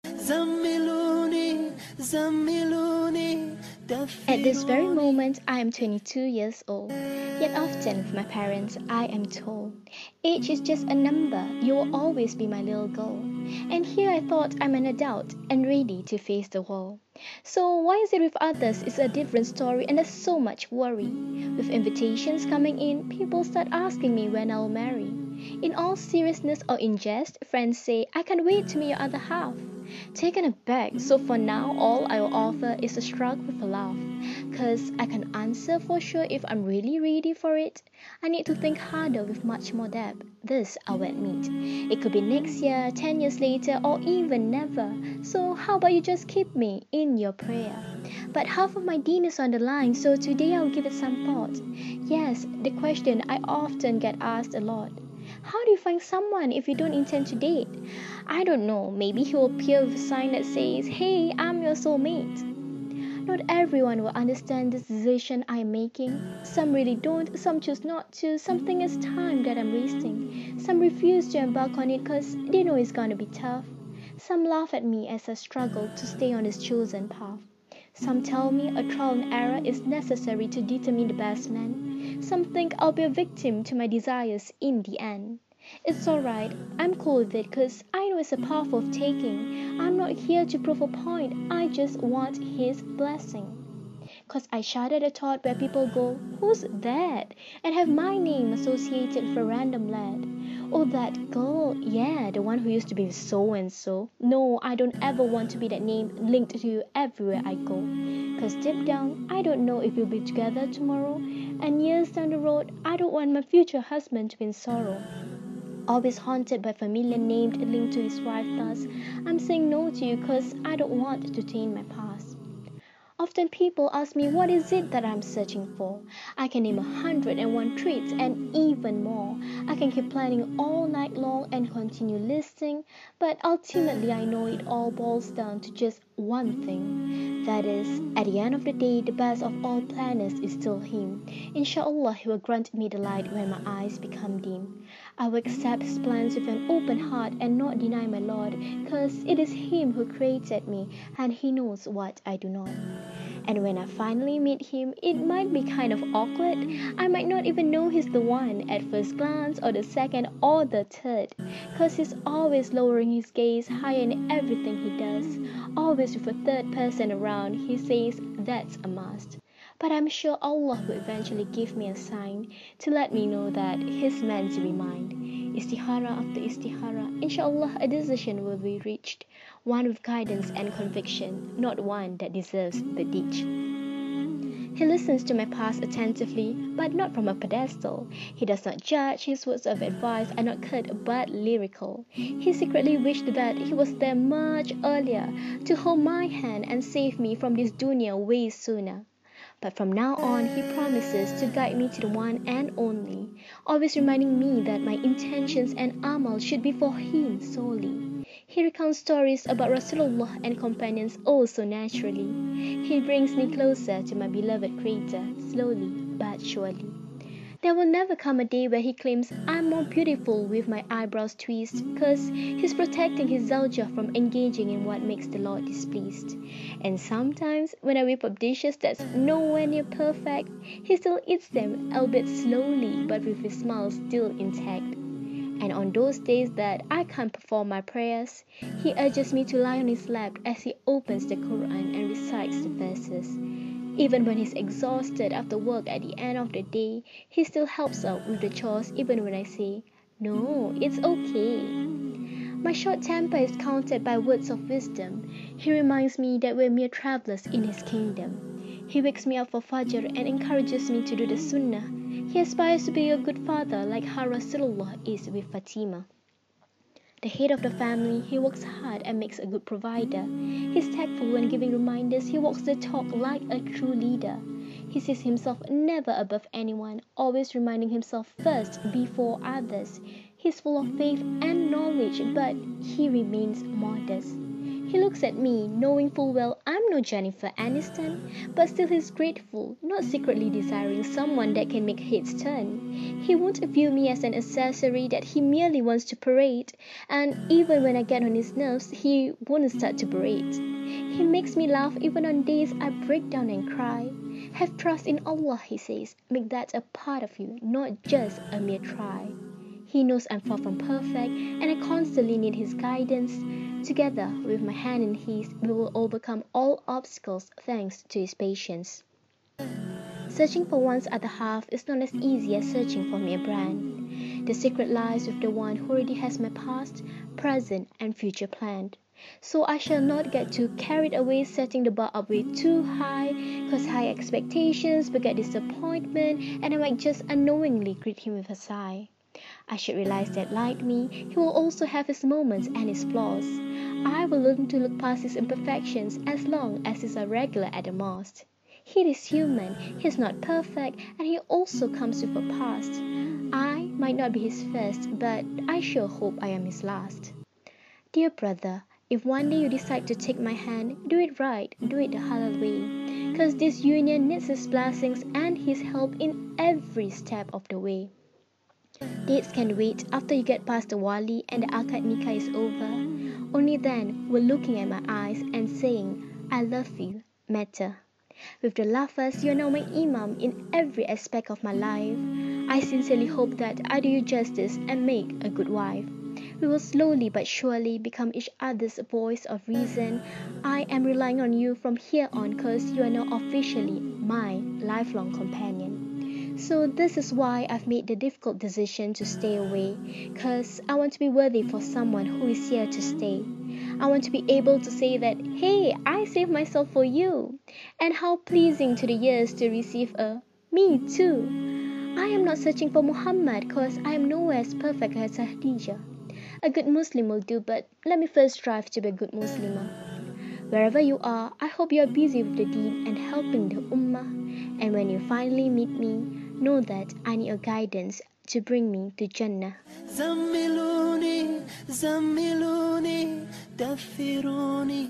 زملوني زملوني At this very دفنوني. moment, I am 22 years old. Yet often with my parents, I am told, age is just a number, you will always be my little girl. And here I thought I'm an adult and ready to face the world. So why is it with others it's a different story and there's so much worry? With invitations coming in, people start asking me when I'll marry. In all seriousness or in jest, friends say, I can't wait to meet your other half. Taken aback, so for now all I will offer is a shrug with a laugh. Cause I can answer for sure if I'm really ready for it. I need to think harder with much more depth. This I'll admit. It could be next year, 10 years later, or even never. So how about you just keep me in your prayer? But half of my deen is on the line, so today I'll give it some thought. Yes, the question I often get asked a lot. How do you find someone if you don't intend to date? I don't know, maybe he will appear with a sign that says, hey, I'm your soulmate. Not everyone will understand this decision I'm making. Some really don't, some choose not to, some think it's time that I'm wasting. Some refuse to embark on it because they know it's gonna be tough. Some laugh at me as I struggle to stay on this chosen path. Some tell me a trial and error is necessary to determine the best man. Some think I'll be a victim to my desires in the end. It's alright, I'm cool with it cause I know it's a path of taking. I'm not here to prove a point, I just want his blessing. Cause I shudder at the thought where people go, who's that? And have my name associated with a random lad. Oh, that girl, yeah, the one who used to be so and so. No, I don't ever want to be that name linked to you everywhere I go. Cause deep down, I don't know if we'll be together tomorrow. And years down the road, I don't want my future husband to be in sorrow. Always haunted by familiar name linked to his wife, thus, I'm saying no to you cause I don't want to taint my past. Often people ask me what is it that I'm searching for. I can name 101 traits and even more. I can keep planning all night long and continue listing, but ultimately I know it all boils down to just one thing. That is, at the end of the day, the best of all planners is still him. Inshallah, he will grant me the light when my eyes become dim. I will accept his plans with an open heart and not deny my Lord, cause it is him who created me and he knows what I do not. And when I finally meet him, it might be kind of awkward. I might not even know he's the one at first glance or the second or the third. Cause he's always lowering his gaze higher in everything he does. Always with a third person around, he says that's a must. But I'm sure Allah will eventually give me a sign to let me know that he's meant to be mine. Istihara after istihara, inshallah a decision will be reached. One with guidance and conviction, not one that deserves the ditch. He listens to my past attentively, but not from a pedestal. He does not judge, his words of advice are not curt but lyrical. He secretly wished that he was there much earlier to hold my hand and save me from this dunya way sooner. But from now on, he promises to guide me to the one and only, always reminding me that my intentions and amal should be for him solely. He recounts stories about Rasulullah and companions oh so naturally. He brings me closer to my beloved Creator, slowly but surely. There will never come a day where he claims I'm more beautiful with my eyebrows twist, cause he's protecting his zawjah from engaging in what makes the Lord displeased. And sometimes, when I whip up dishes that's nowhere near perfect, he still eats them, albeit slowly, but with his smile still intact. And on those days that I can't perform my prayers, he urges me to lie on his lap as he opens the Quran and recites the verses. Even when he's exhausted after work at the end of the day, he still helps out with the chores even when I say, no, it's okay. My short temper is countered by words of wisdom. He reminds me that we're mere travelers in his kingdom. He wakes me up for Fajr and encourages me to do the Sunnah. He aspires to be a good father like how Rasulullah is with Fatima. The head of the family, he works hard and makes a good provider. He's tactful when giving reminders, he walks the talk like a true leader. He sees himself never above anyone, always reminding himself first before others. He's full of faith and knowledge, but he remains modest. He looks at me, knowing full well I'm no Jennifer Aniston, but still he's grateful, not secretly desiring someone that can make heads turn. He won't view me as an accessory that he merely wants to parade, and even when I get on his nerves, he won't start to berate. He makes me laugh even on days I break down and cry. Have trust in Allah, he says, make that a part of you, not just a mere try. He knows I'm far from perfect, and I constantly need his guidance. Together, with my hand in his, we will overcome all obstacles thanks to his patience. Searching for one's other half is not as easy as searching for me a brand. The secret lies with the one who already has my past, present, and future planned. So I shall not get too carried away setting the bar up way too high, cause high expectations beget disappointment, and I might just unknowingly greet him with a sigh. I should realize that, like me, he will also have his moments and his flaws. I will learn to look past his imperfections as long as he's a regular at the most. He is human, he's not perfect, and he also comes with a past. I might not be his first, but I sure hope I am his last. Dear brother, if one day you decide to take my hand, do it right, do it the halal way. Cause this union needs his blessings and his help in every step of the way. Dates can wait after you get past the wali and the akad nikah is over. Only then will looking at my eyes and saying, I love you, matter. With the lafaz, you are now my imam in every aspect of my life. I sincerely hope that I do you justice and make a good wife. We will slowly but surely become each other's voice of reason. I am relying on you from here on cause you are now officially my lifelong companion. So this is why I've made the difficult decision to stay away, cause I want to be worthy for someone who is here to stay. I want to be able to say that, hey, I saved myself for you. And how pleasing to the ears to receive a me too. I am not searching for Muhammad cause I am nowhere as perfect as Khadijah. A good Muslim will do, but let me first strive to be a good Muslimah. Wherever you are, I hope you are busy with the deen and helping the ummah. And when you finally meet me, know that I need your guidance to bring me to Jannah. زملوني زملوني دثروني